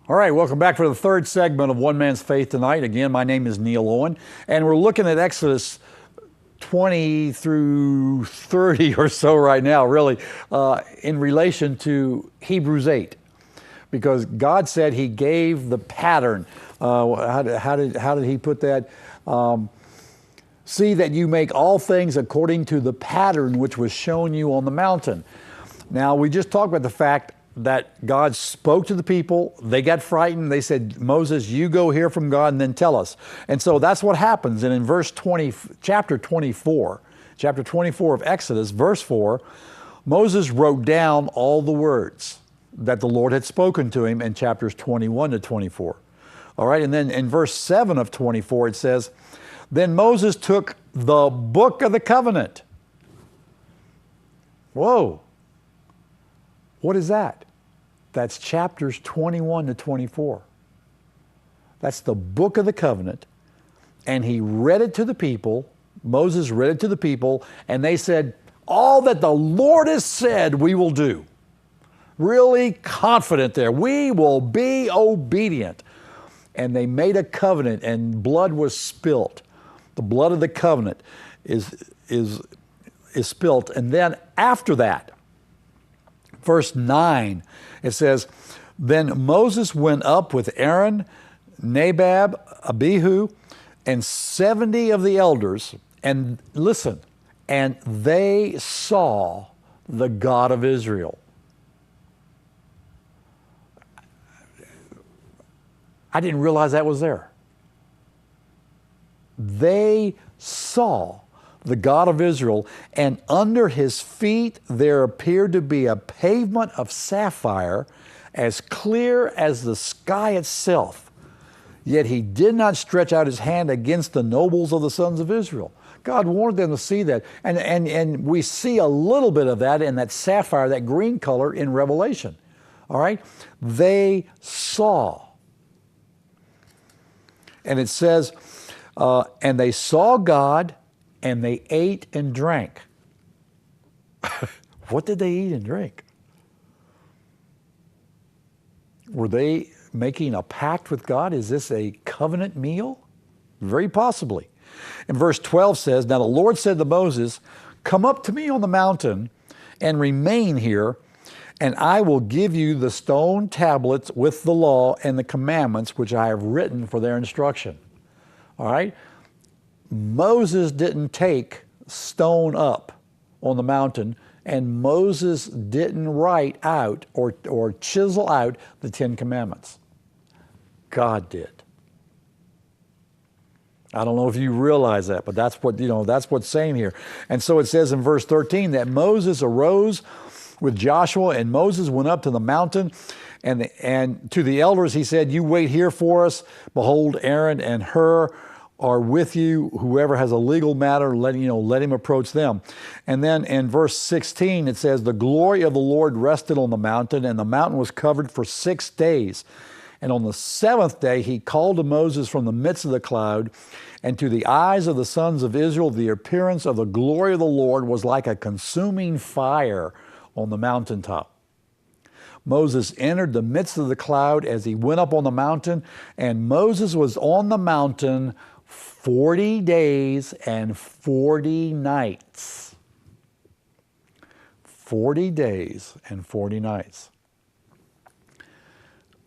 All right, welcome back for the third segment of One Man's Faith tonight. Again, my name is Neal Owen, and we're looking at Exodus 20 through 30 or so right now, really, in relation to Hebrews 8. Because God said He gave the pattern. How did He put that? See that you make all things according to the pattern which was shown you on the mountain. Now, we just talked about the fact that God spoke to the people. They got frightened. They said, Moses, you go hear from God and then tell us. And so that's what happens. And in chapter 24 of Exodus, verse 4, Moses wrote down all the words that the Lord had spoken to him in chapters 21 to 24. All right, and then in verse 7 of 24, it says, then Moses took the book of the covenant. Whoa. What is that? That's chapters 21 to 24. That's the book of the covenant. And he read it to the people. Moses read it to the people, and they said, all that the Lord has said, we will do. Really confident there. We will be obedient. And they made a covenant, and blood was spilt. The blood of the covenant is spilt. And then after that, verse 9, it says, then Moses went up with Aaron, Nadab, Abihu, and 70 of the elders, and listen, and they saw the God of Israel. I didn't realize that was there. They saw the God of Israel, and under his feet there appeared to be a pavement of sapphire, as clear as the sky itself. Yet he did not stretch out his hand against the nobles of the sons of Israel. God wanted them to see that. And we see a little bit of that in that sapphire, that green color in Revelation. All right? They saw. And it says, and they saw God, and they ate and drank. What did they eat and drink? Were they making a pact with God? Is this a covenant meal? Very possibly. And verse 12 says, now the Lord said to Moses, come up to me on the mountain and remain here, and I will give you the stone tablets with the law and the commandments which I have written for their instruction. All right? Moses didn't take stone up on the mountain, and Moses didn't write out or chisel out the Ten Commandments. God did. I don't know if you realize that, but that's what's saying here. And so it says in verse 13 that Moses arose with Joshua, and Moses went up to the mountain, and to the elders he said, you wait here for us. Behold, Aaron and Hur are with you. Whoever has a legal matter, let him approach them. And then in verse 16 it says, the glory of the Lord rested on the mountain, and the mountain was covered for 6 days. And on the 7th day he called to Moses from the midst of the cloud, and to the eyes of the sons of Israel the appearance of the glory of the Lord was like a consuming fire on the mountaintop. Moses entered the midst of the cloud as he went up on the mountain, and Moses was on the mountain 40 days and 40 nights. 40 days and 40 nights.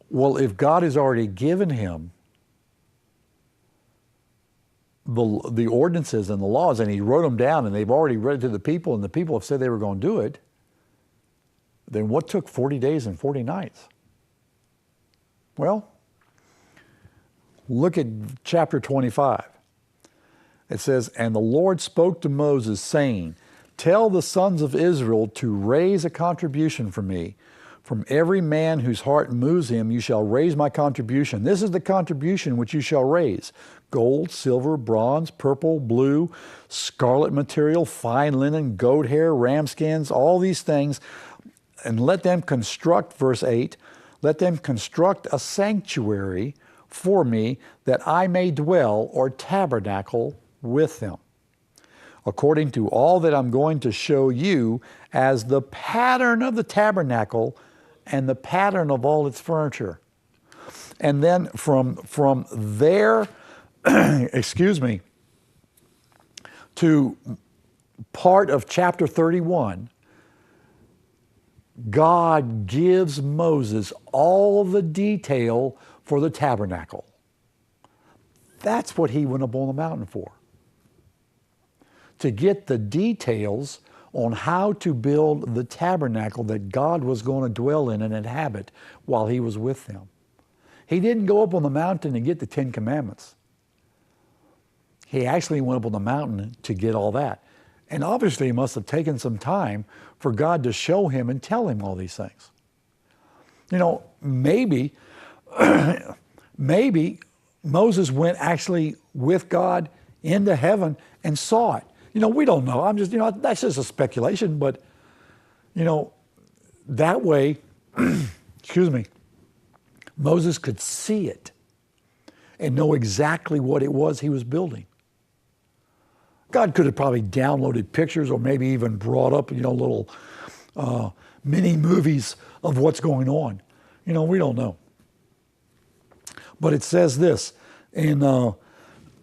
Well, if God has already given him the ordinances and the laws, and he wrote them down, and they've already read it to the people, and the people have said they were going to do it, then what took 40 days and 40 nights? Well, look at chapter 25. It says, and the Lord spoke to Moses, saying, tell the sons of Israel to raise a contribution for me. From every man whose heart moves him, you shall raise my contribution. This is the contribution which you shall raise: gold, silver, bronze, purple, blue, scarlet material, fine linen, goat hair, ram skins, all these things. And let them construct, verse 8, let them construct a sanctuary for me, that I may dwell or tabernacle with them, according to all that I'm going to show you as the pattern of the tabernacle and the pattern of all its furniture. And then from there, excuse me, to part of chapter 31, God gives Moses all the detail for the tabernacle. That's what he went up on the mountain for. To get the details on how to build the tabernacle that God was going to dwell in and inhabit while he was with them. He didn't go up on the mountain to get the 10 Commandments. He actually went up on the mountain to get all that. And obviously, it must have taken some time for God to show him and tell him all these things. You know, maybe Moses went actually with God into heaven and saw it. You know, we don't know. That's just a speculation, but, that way, excuse me, Moses could see it and know exactly what it was he was building. God could have probably downloaded pictures or maybe even brought up, little mini movies of what's going on. We don't know. But it says this in,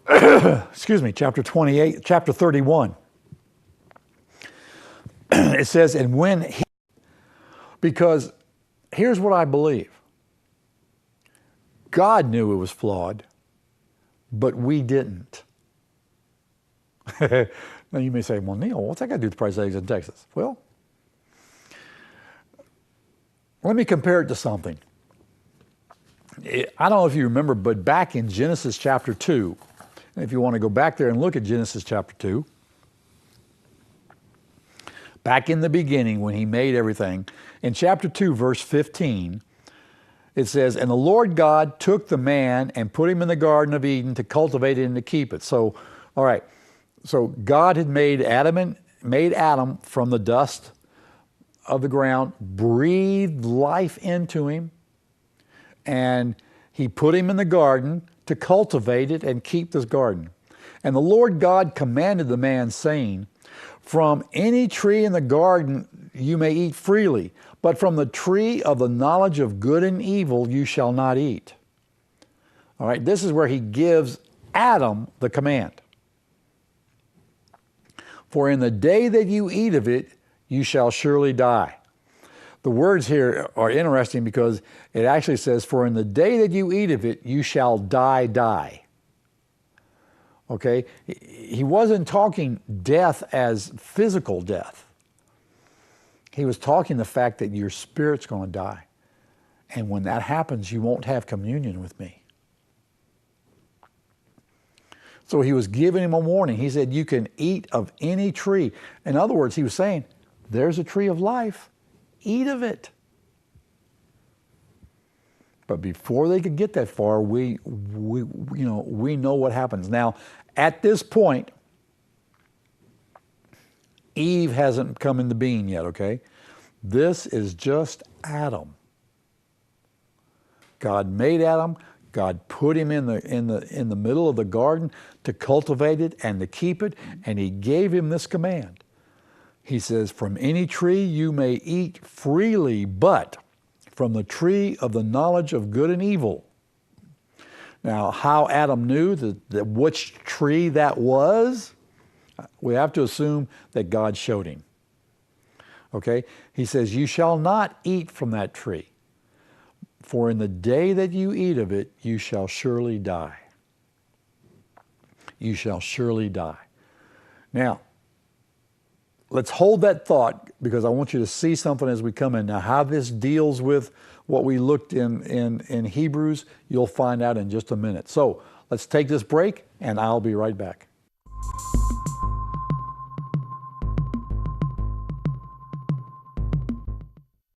excuse me, chapter 31. It says, and when he, because here's what I believe. God knew it was flawed, but we didn't. Now you may say, well, Neal, what's that got to do with the price of eggs in Texas? Well, let me compare it to something. I don't know if you remember, but back in Genesis chapter 2, if you want to go back there and look at Genesis chapter 2, back in the beginning when he made everything, in chapter 2, verse 15, it says, and the Lord God took the man and put him in the Garden of Eden to cultivate it and to keep it. So, all right. So God had made Adam from the dust of the ground, breathed life into him, and he put him in the garden to cultivate it and keep this garden. And the Lord God commanded the man, saying, from any tree in the garden you may eat freely, but from the tree of the knowledge of good and evil you shall not eat. All right, this is where he gives Adam the command. For in the day that you eat of it, you shall surely die. The words here are interesting because it actually says, for in the day that you eat of it, you shall die. Okay? He wasn't talking death as physical death. He was talking the fact that your spirit's going to die. And when that happens, you won't have communion with me. So he was giving him a warning. He said, you can eat of any tree. In other words, he was saying, there's a tree of life. Eat of it. But before they could get that far, we know what happens. Now, at this point, Eve hasn't come into being yet, okay? This is just Adam. God made Adam. God put him in the middle of the garden to cultivate it and to keep it, and he gave him this command. He says, from any tree you may eat freely, but from the tree of the knowledge of good and evil. Now, how Adam knew that which tree that was, we have to assume that God showed him. Okay? He says, you shall not eat from that tree. For in the day that you eat of it, you shall surely die. You shall surely die. Now, let's hold that thought because I want you to see something as we come in. Now, how this deals with what we looked in Hebrews, you'll find out in just a minute. So let's take this break and I'll be right back.